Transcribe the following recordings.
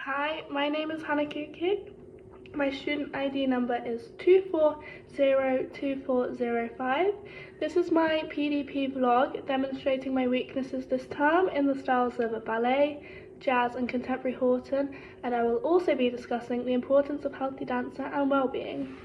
Hi, my name is Hannah Cukic. My student ID number is 2402405. This is my PDP vlog demonstrating my weaknesses this term in the styles of ballet, jazz and contemporary Horton, and I will also be discussing the importance of healthy dancer and well-being.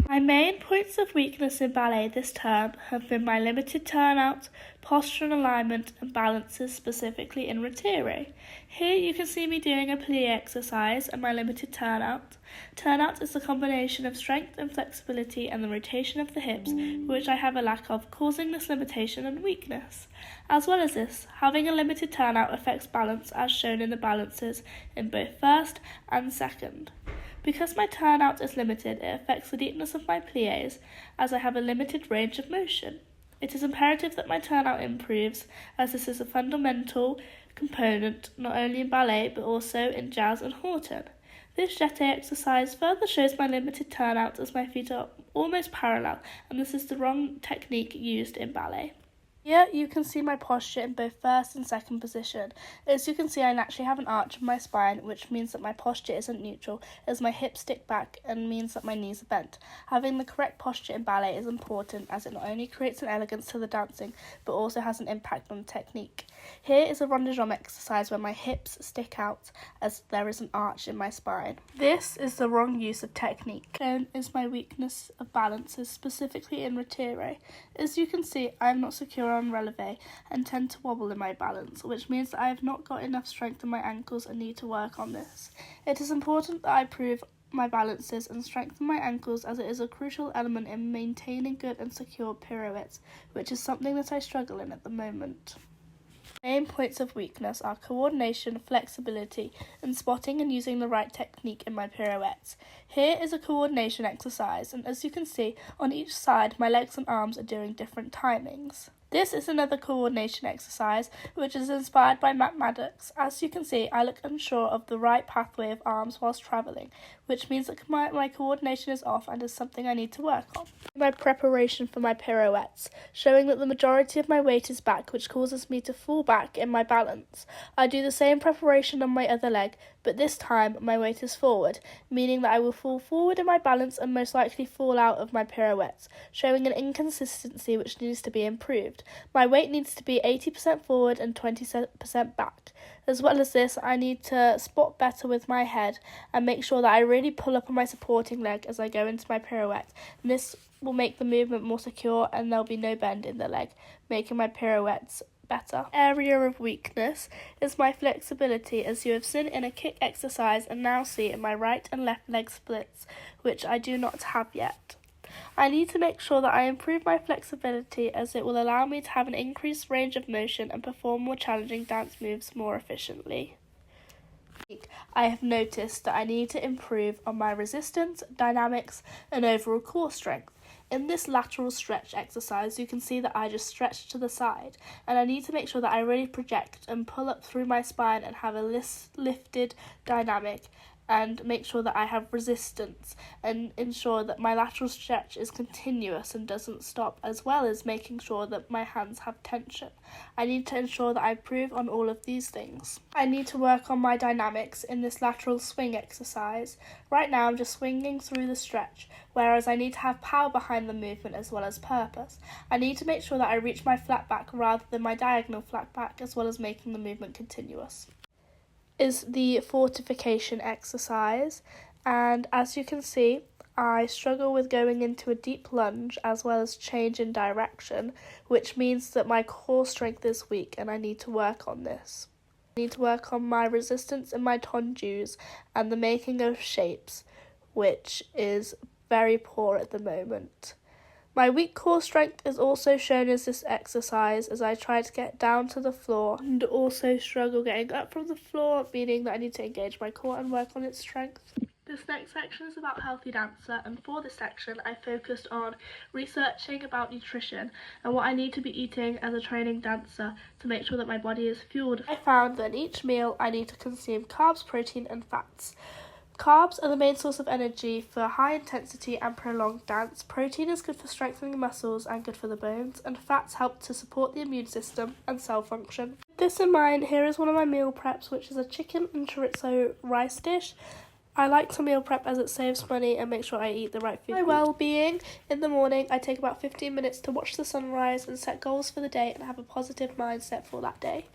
My main points of weakness in ballet this term have been my limited turnout, posture and alignment, and balances specifically in retire. Here you can see me doing a plie exercise and my limited turnout. Turnout is the combination of strength and flexibility and the rotation of the hips, which I have a lack of, causing this limitation and weakness. As well as this, having a limited turnout affects balance as shown in the balances in both first and second. Because my turnout is limited, it affects the deepness of my pliés as I have a limited range of motion. It is imperative that my turnout improves, as this is a fundamental component not only in ballet but also in jazz and Horton. This jeté exercise further shows my limited turnout as my feet are almost parallel, and this is the wrong technique used in ballet. Here you can see my posture in both first and second position. As you can see, I naturally have an arch in my spine, which means that my posture isn't neutral, as my hips stick back and means that my knees are bent. Having the correct posture in ballet is important, as it not only creates an elegance to the dancing, but also has an impact on the technique. Here is a rond de jambe exercise where my hips stick out as there is an arch in my spine. This is the wrong use of technique. Shown is my weakness of balances, specifically in retire. As you can see, I am not secure on releve and tend to wobble in my balance, which means that I have not got enough strength in my ankles and need to work on this. It is important that I improve my balances and strengthen my ankles, as it is a crucial element in maintaining good and secure pirouettes, which is something that I struggle in at the moment. Main points of weakness are coordination, flexibility, and spotting and using the right technique in my pirouettes. Here is a coordination exercise, and as you can see, on each side my legs and arms are doing different timings. This is another coordination exercise, which is inspired by Matt Maddox. As you can see, I look unsure of the right pathway of arms whilst travelling, which means that my coordination is off and is something I need to work on. My preparation for my pirouettes, showing that the majority of my weight is back, which causes me to fall back in my balance. I do the same preparation on my other leg, but this time my weight is forward, meaning that I will fall forward in my balance and most likely fall out of my pirouettes, showing an inconsistency which needs to be improved. My weight needs to be 80% forward and 20% back. As well as this, I need to spot better with my head and make sure that I really pull up on my supporting leg as I go into my pirouette. And this will make the movement more secure and there'll be no bend in the leg, making my pirouettes better. Area of weakness is my flexibility, as you have seen in a kick exercise and now see in my right and left leg splits, which I do not have yet. I need to make sure that I improve my flexibility, as it will allow me to have an increased range of motion and perform more challenging dance moves more efficiently. I have noticed that I need to improve on my resistance, dynamics, and overall core strength. In this lateral stretch exercise, you can see that I just stretch to the side, and I need to make sure that I really project and pull up through my spine and have a lifted dynamic, and make sure that I have resistance and ensure that my lateral stretch is continuous and doesn't stop, as well as making sure that my hands have tension. I need to ensure that I improve on all of these things. I need to work on my dynamics in this lateral swing exercise. Right now I'm just swinging through the stretch, whereas I need to have power behind the movement as well as purpose. I need to make sure that I reach my flat back rather than my diagonal flat back, as well as making the movement continuous. Is the fortification exercise, and as you can see, I struggle with going into a deep lunge as well as change in direction, which means that my core strength is weak and I need to work on this. I need to work on my resistance and my tendus and the making of shapes, which is very poor at the moment. My weak core strength is also shown as this exercise, as I try to get down to the floor and also struggle getting up from the floor, meaning that I need to engage my core and work on its strength. This next section is about healthy dancer, and for this section I focused on researching about nutrition and what I need to be eating as a training dancer to make sure that my body is fueled. I found that in each meal I need to consume carbs, protein and fats. Carbs are the main source of energy for high intensity and prolonged dance. Protein is good for strengthening the muscles and good for the bones, and fats help to support the immune system and cell function. this in mind, here is one of my meal preps, which is a chicken and chorizo rice dish. I like to meal prep as it saves money and makes sure I eat the right food. For my well-being, in the morning, I take about 15 minutes to watch the sunrise and set goals for the day and have a positive mindset for that day.